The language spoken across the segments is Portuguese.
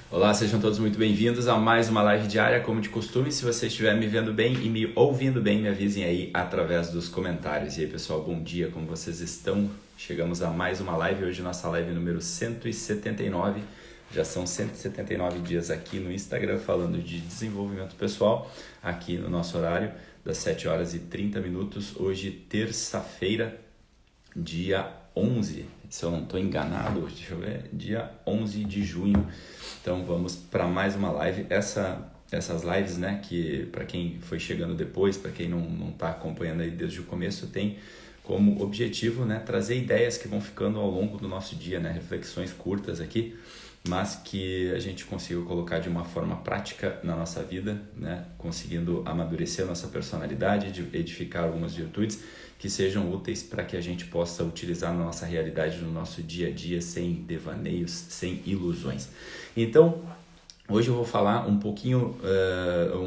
Olá, sejam todos muito bem-vindos a mais uma live diária, como de costume. Se você estiver me vendo bem e me ouvindo bem, me avisem aí através dos comentários. E aí, pessoal, bom dia, como vocês estão? Chegamos a mais uma live, hoje nossa live número 179. Já são 179 dias aqui no Instagram falando de desenvolvimento pessoal, aqui no nosso horário das 7 horas e 30 minutos. Hoje, terça-feira, dia 11, se eu não estou enganado, deixa eu ver, dia 11 de junho. Então vamos para mais uma live. Essas lives, né, que para quem foi chegando depois, para quem não está acompanhando aí desde o começo, tem como objetivo, né, trazer ideias que vão ficando ao longo do nosso dia, né, reflexões curtas aqui, mas que a gente consiga colocar de uma forma prática na nossa vida, né, conseguindo amadurecer a nossa personalidade, edificar algumas virtudes que sejam úteis para que a gente possa utilizar na nossa realidade, no nosso dia a dia, sem devaneios, sem ilusões. Então, hoje eu vou falar um pouquinho,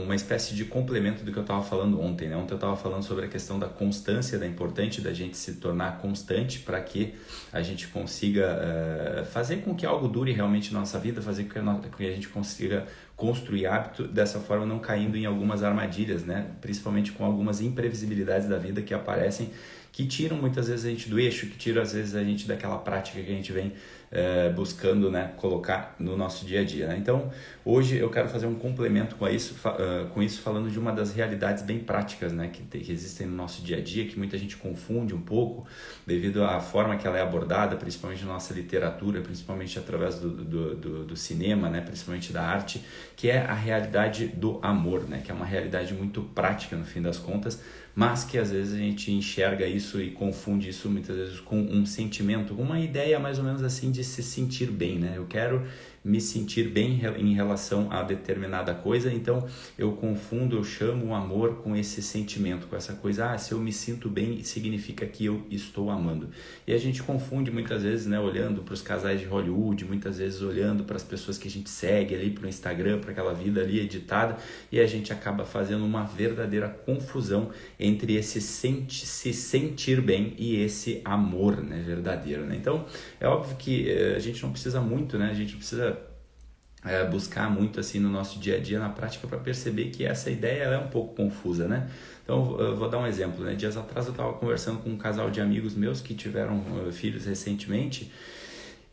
uma espécie de complemento do que eu estava falando ontem, né? Ontem eu estava falando sobre a questão da constância, da importante da gente se tornar constante para que a gente consiga fazer com que algo dure realmente na nossa vida, fazer com que a gente consiga construir hábito, dessa forma não caindo em algumas armadilhas, né? Principalmente com algumas imprevisibilidades da vida que aparecem, que tiram muitas vezes a gente do eixo, que tiram às vezes a gente daquela prática que a gente vem buscando, né, colocar no nosso dia a dia, né? Então, hoje eu quero fazer um complemento com isso falando de uma das realidades bem práticas, né, que existem no nosso dia a dia, que muita gente confunde um pouco devido à forma que ela é abordada, principalmente na nossa literatura, principalmente através do cinema, né, principalmente da arte, que é a realidade do amor, né, que é uma realidade muito prática no fim das contas, mas que às vezes a gente enxerga isso e confunde isso muitas vezes com um sentimento, uma ideia mais ou menos assim de se sentir bem, né? Eu quero me sentir bem em relação a determinada coisa, então eu chamo o amor com esse sentimento, com essa coisa, se eu me sinto bem, significa que eu estou amando. E a gente confunde muitas vezes, né, olhando para os casais de Hollywood, muitas vezes olhando para as pessoas que a gente segue ali para o Instagram, para aquela vida ali editada, e a gente acaba fazendo uma verdadeira confusão entre esse se sentir bem e esse amor, né, verdadeiro, né? Então, é óbvio que a gente não precisa muito, né? A gente não precisa buscar muito assim no nosso dia a dia, na prática, para perceber que essa ideia ela é um pouco confusa, né? Então, eu vou dar um exemplo, né? Dias atrás eu estava conversando com um casal de amigos meus que tiveram filhos recentemente,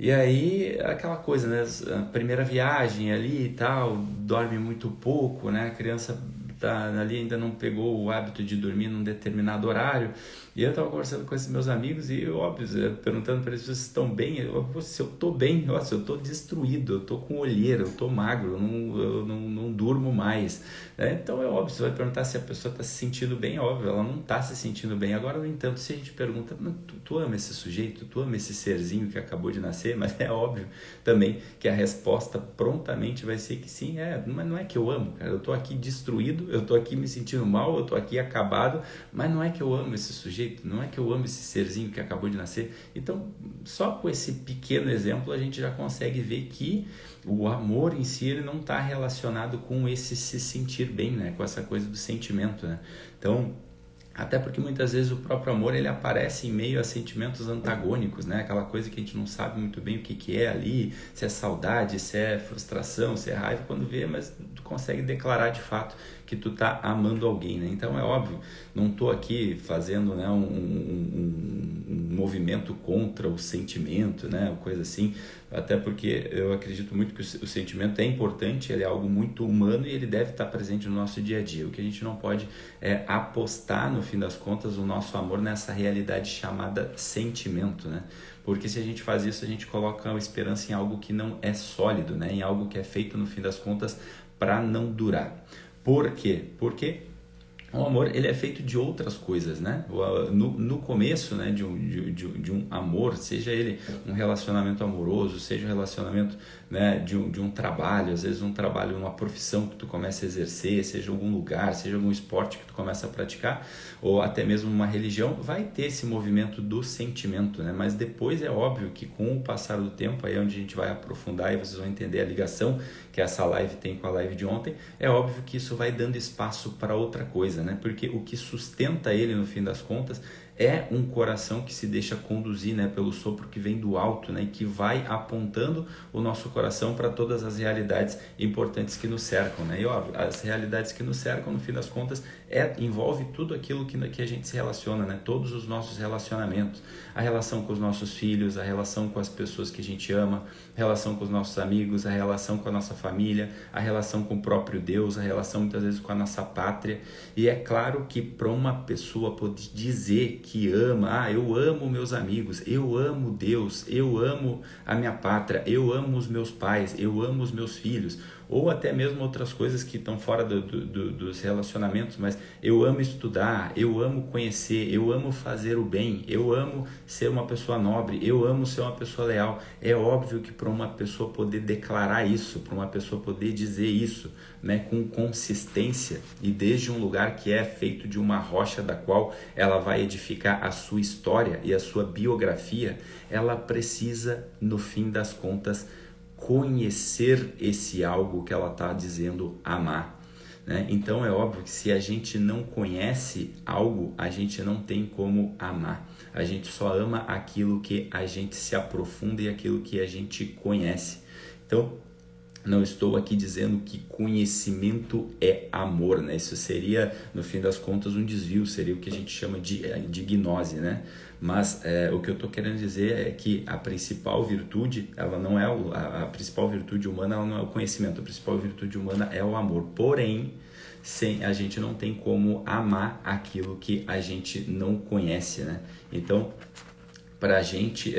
e aí, aquela coisa, né? A primeira viagem ali e tal, dorme muito pouco, né? A criança tá ali, ainda não pegou o hábito de dormir num determinado horário. E eu estava conversando com esses meus amigos e, óbvio, perguntando para eles se estão bem. Se eu estou bem, se eu estou destruído, eu estou com olheira, eu estou magro, eu não durmo mais. Então é óbvio, você vai perguntar se a pessoa está se sentindo bem, óbvio, ela não está se sentindo bem. Agora, no entanto, se a gente pergunta, tu ama esse sujeito, tu ama esse serzinho que acabou de nascer, mas é óbvio também que a resposta prontamente vai ser que sim, mas não é que eu amo, cara, eu estou aqui destruído, eu estou aqui me sentindo mal, eu estou aqui acabado, mas não é que eu amo esse sujeito, não é que eu amo esse serzinho que acabou de nascer. Então, só com esse pequeno exemplo a gente já consegue ver que o amor em si ele não está relacionado com esse se sentir bem, né? Com essa coisa do sentimento, né? Então, até porque muitas vezes o próprio amor ele aparece em meio a sentimentos antagônicos, né? Aquela coisa que a gente não sabe muito bem o que é ali, se é saudade, se é frustração, se é raiva, quando vê, mas tu consegue declarar de fato que tu tá amando alguém, né? Então é óbvio, não tô aqui fazendo, né, um movimento contra o sentimento, né? Uma coisa assim, até porque eu acredito muito que o sentimento é importante, ele é algo muito humano e ele deve estar presente no nosso dia a dia. O que a gente não pode é apostar, no fim das contas, o nosso amor nessa realidade chamada sentimento, né? Porque se a gente faz isso, a gente coloca a esperança em algo que não é sólido, né? Em algo que é feito, no fim das contas, para não durar. Por quê? Porque o amor ele é feito de outras coisas, né? No começo, né, de um amor, seja ele um relacionamento amoroso, seja um relacionamento, né, de um trabalho, às vezes um trabalho, uma profissão que tu começa a exercer, seja algum lugar, seja algum esporte que tu começa a praticar, ou até mesmo uma religião, vai ter esse movimento do sentimento, né? Mas depois é óbvio que com o passar do tempo, aí é onde a gente vai aprofundar e vocês vão entender a ligação que essa live tem com a live de ontem, é óbvio que isso vai dando espaço para outra coisa, né? Porque o que sustenta ele no fim das contas é um coração que se deixa conduzir, né, pelo sopro que vem do alto, né, e que vai apontando o nosso coração para todas as realidades importantes que nos cercam, né? E óbvio, as realidades que nos cercam, no fim das contas, envolve tudo aquilo que a gente se relaciona, né? Todos os nossos relacionamentos, a relação com os nossos filhos, a relação com as pessoas que a gente ama, a relação com os nossos amigos, a relação com a nossa família, a relação com o próprio Deus, a relação muitas vezes com a nossa pátria. E é claro que para uma pessoa poder dizer que ama, eu amo meus amigos, eu amo Deus, eu amo a minha pátria, eu amo os meus pais, eu amo os meus filhos, ou até mesmo outras coisas que estão fora dos relacionamentos, mas eu amo estudar, eu amo conhecer, eu amo fazer o bem, eu amo ser uma pessoa nobre, eu amo ser uma pessoa leal. É óbvio que para uma pessoa poder declarar isso, para uma pessoa poder dizer isso, né, com consistência e desde um lugar que é feito de uma rocha da qual ela vai edificar a sua história e a sua biografia, ela precisa, no fim das contas, conhecer esse algo que ela está dizendo amar, né? Então é óbvio que se a gente não conhece algo, a gente não tem como amar. A gente só ama aquilo que a gente se aprofunda e aquilo que a gente conhece. Então, não estou aqui dizendo que conhecimento é amor, né? Isso seria, no fim das contas, um desvio, seria o que a gente chama de gnose, né? Mas o que eu estou querendo dizer é que a principal virtude, ela não é a principal virtude humana, ela não é o conhecimento, a principal virtude humana é o amor. Porém, a gente não tem como amar aquilo que a gente não conhece, né? Então, para a gente,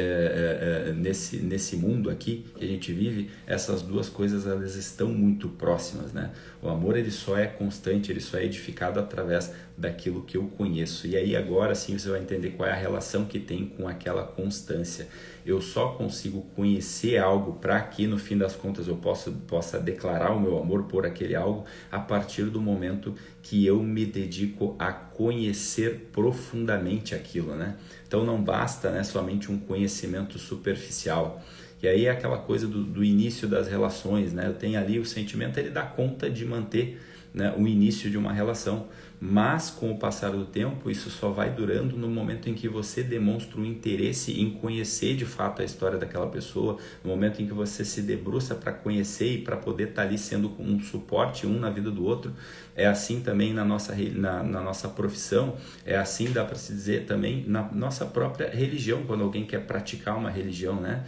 nesse mundo aqui que a gente vive, essas duas coisas elas estão muito próximas, né? O amor ele só é constante, ele só é edificado através daquilo que eu conheço. E aí agora sim você vai entender qual é a relação que tem com aquela constância. Eu só consigo conhecer algo para que no fim das contas eu possa declarar o meu amor por aquele algo a partir do momento que eu me dedico a conhecer profundamente aquilo, né? Então não basta, né, somente um conhecimento superficial. E aí é aquela coisa do início das relações, né? Eu tenho ali o sentimento, ele dá conta de manter, né, o início de uma relação, mas com o passar do tempo isso só vai durando no momento em que você demonstra um interesse em conhecer de fato a história daquela pessoa, no momento em que você se debruça para conhecer e para poder estar ali sendo um suporte um na vida do outro. É assim também na nossa profissão, é assim, dá para se dizer também na nossa própria religião, quando alguém quer praticar uma religião, né?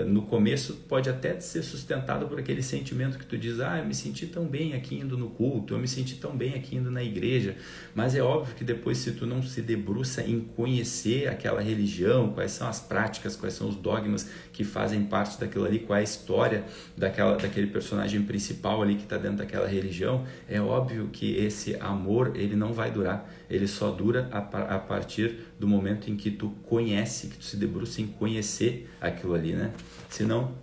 No começo pode até ser sustentado por aquele sentimento que tu diz, eu me senti tão bem aqui indo no culto, eu me senti tão bem aqui indo na igreja, mas é óbvio que depois, se tu não se debruça em conhecer aquela religião, quais são as práticas, quais são os dogmas que fazem parte daquilo ali, qual é a história daquele personagem principal ali que está dentro daquela religião, é óbvio que esse amor ele não vai durar, ele só dura a partir do momento em que tu conhece, que tu se debruça em conhecer aquilo ali, né? Senão,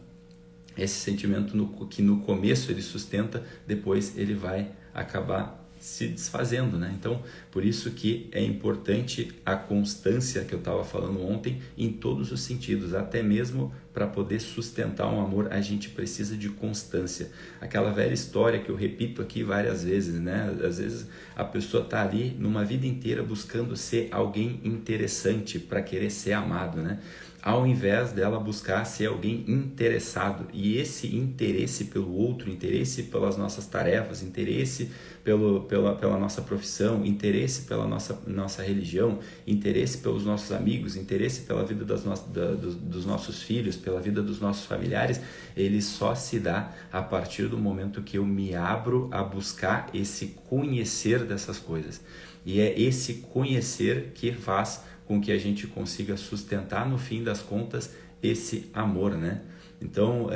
esse sentimento que no começo ele sustenta, depois ele vai acabar se desfazendo, né? Então, por isso que é importante a constância que eu estava falando ontem em todos os sentidos, até mesmo para poder sustentar um amor, a gente precisa de constância. Aquela velha história que eu repito aqui várias vezes, né? Às vezes a pessoa está ali numa vida inteira buscando ser alguém interessante para querer ser amado, né? Ao invés dela buscar ser alguém interessado. E esse interesse pelo outro, interesse pelas nossas tarefas, interesse pela nossa profissão, interesse pela nossa religião, interesse pelos nossos amigos, interesse pela vida dos nossos filhos, pela vida dos nossos familiares, ele só se dá a partir do momento que eu me abro a buscar esse conhecer dessas coisas. E é esse conhecer que faz com que a gente consiga sustentar, no fim das contas, esse amor, né? Então,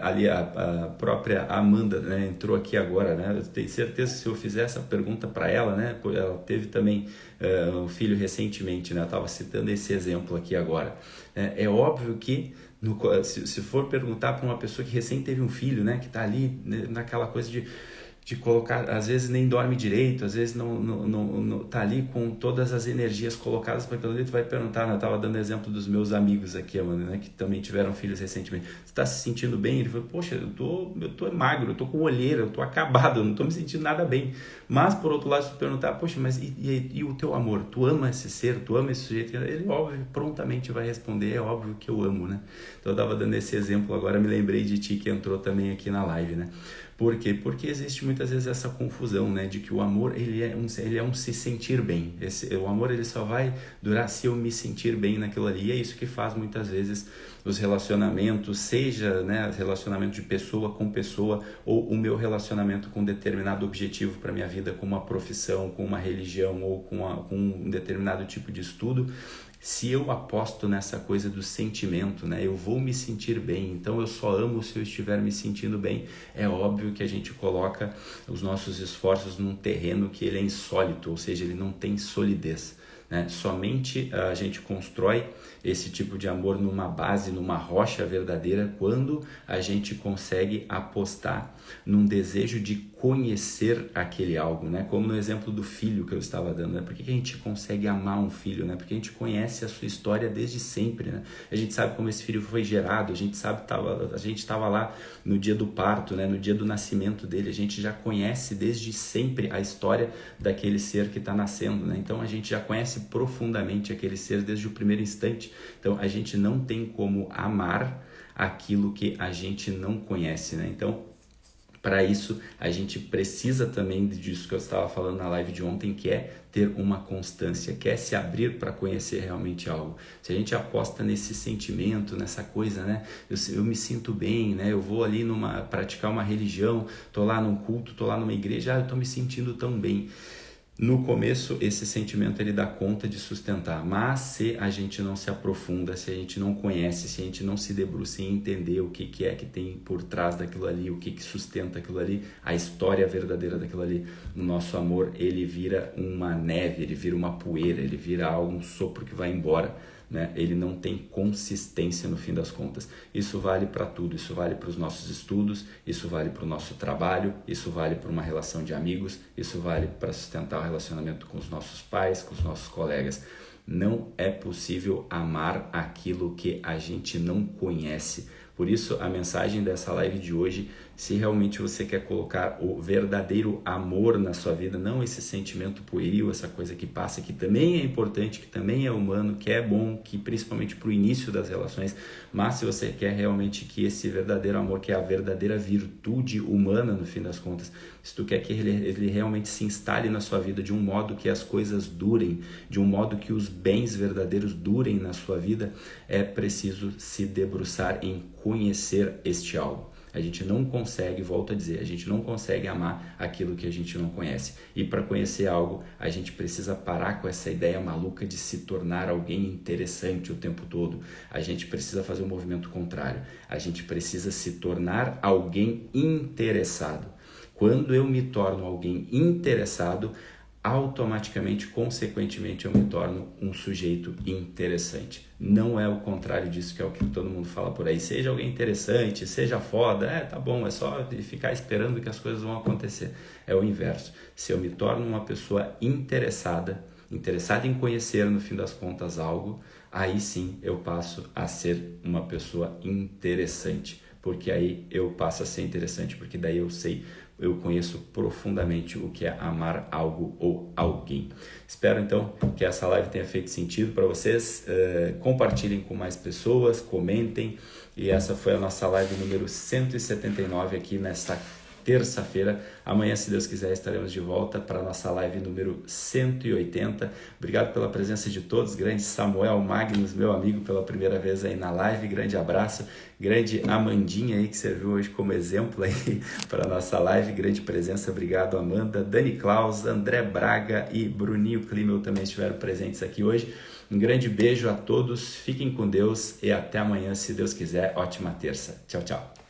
ali a própria Amanda, né, entrou aqui agora, né? Eu tenho certeza que se eu fizer essa pergunta para ela, né? Ela teve também um filho recentemente, né? Eu estava citando esse exemplo aqui agora. É óbvio que, se for perguntar para uma pessoa que recém teve um filho, né? Que está ali, né, naquela coisa de de colocar, às vezes nem dorme direito, às vezes não tá ali com todas as energias colocadas para aquilo ali. Tu vai perguntar, né? Eu tava dando exemplo dos meus amigos aqui, mano, né, que também tiveram filhos recentemente. Você tá se sentindo bem? Ele falou, poxa, eu tô magro, eu tô com olheira, eu tô acabado, eu não tô me sentindo nada bem. Mas, por outro lado, se tu perguntar, poxa, mas e o teu amor? Tu ama esse ser? Tu ama esse sujeito? Ele, óbvio, prontamente vai responder, é óbvio que eu amo, né? Então eu tava dando esse exemplo, agora me lembrei de ti que entrou também aqui na live, né? Por quê? Porque existe muitas vezes essa confusão, né, de que o amor ele é um se sentir bem. O amor ele só vai durar se eu me sentir bem naquilo ali. E é isso que faz muitas vezes os relacionamentos, seja, né, relacionamento de pessoa com pessoa ou o meu relacionamento com um determinado objetivo para minha vida, com uma profissão, com uma religião ou com um determinado tipo de estudo. Se eu aposto nessa coisa do sentimento, né, eu vou me sentir bem, então eu só amo se eu estiver me sentindo bem, é óbvio que a gente coloca os nossos esforços num terreno que ele é insólito, ou seja, ele não tem solidez, né? Somente a gente constrói esse tipo de amor numa base, numa rocha verdadeira, quando a gente consegue apostar num desejo de conhecer aquele algo, né? Como no exemplo do filho que eu estava dando, né? Por que a gente consegue amar um filho, né? Porque a gente conhece a sua história desde sempre, né? A gente sabe como esse filho foi gerado, a gente sabe, a gente estava lá no dia do parto, né? No dia do nascimento dele, a gente já conhece desde sempre a história daquele ser que está nascendo, né? Então a gente já conhece profundamente aquele ser desde o primeiro instante. Então a gente não tem como amar aquilo que a gente não conhece, né? Então, para isso, a gente precisa também disso que eu estava falando na live de ontem, que é ter uma constância, que é se abrir para conhecer realmente algo. Se a gente aposta nesse sentimento, nessa coisa, né? Eu me sinto bem, né? Eu vou ali praticar uma religião, tô lá num culto, tô lá numa igreja, eu tô me sentindo tão bem. No começo, esse sentimento ele dá conta de sustentar, mas se a gente não se aprofunda, se a gente não conhece, se a gente não se debruça em entender o que é que tem por trás daquilo ali, o que sustenta aquilo ali, a história verdadeira daquilo ali, o nosso amor, ele vira uma neve, ele vira uma poeira, ele vira um sopro que vai embora, né? Ele não tem consistência no fim das contas. Isso vale para tudo, isso vale para os nossos estudos, isso vale para o nosso trabalho, isso vale para uma relação de amigos, isso vale para sustentar o relacionamento com os nossos pais, com os nossos colegas. Não é possível amar aquilo que a gente não conhece. Por isso, a mensagem dessa live de hoje, se realmente você quer colocar o verdadeiro amor na sua vida, não esse sentimento pueril, essa coisa que passa, que também é importante, que também é humano, que é bom, que principalmente para o início das relações, mas se você quer realmente que esse verdadeiro amor, que é a verdadeira virtude humana no fim das contas, se tu quer que ele realmente se instale na sua vida de um modo que as coisas durem, de um modo que os bens verdadeiros durem na sua vida, é preciso se debruçar em conhecer este algo. A gente não consegue, volto a dizer, a gente não consegue amar aquilo que a gente não conhece. E para conhecer algo, a gente precisa parar com essa ideia maluca de se tornar alguém interessante o tempo todo. A gente precisa fazer um movimento contrário. A gente precisa se tornar alguém interessado. Quando eu me torno alguém interessado, automaticamente, consequentemente, eu me torno um sujeito interessante. Não é o contrário disso, que é o que todo mundo fala por aí. Seja alguém interessante, seja foda, tá bom, é só ficar esperando que as coisas vão acontecer. É o inverso. Se eu me torno uma pessoa interessada em conhecer, no fim das contas, algo, aí sim eu passo a ser uma pessoa interessante. Porque aí eu passo a ser interessante, porque daí eu conheço profundamente o que é amar algo ou alguém. Espero então que essa live tenha feito sentido para vocês. Compartilhem com mais pessoas, comentem. E essa foi a nossa live número 179 aqui nesta terça-feira. Amanhã, se Deus quiser, estaremos de volta para a nossa live número 180. Obrigado pela presença de todos. Grande Samuel Magnus, meu amigo, pela primeira vez aí na live. Grande abraço. Grande Amandinha aí, que serviu hoje como exemplo aí para a nossa live. Grande presença. Obrigado, Amanda. Dani Klaus, André Braga e Bruninho Klimel também estiveram presentes aqui hoje. Um grande beijo a todos. Fiquem com Deus e até amanhã, se Deus quiser. Ótima terça. Tchau, tchau.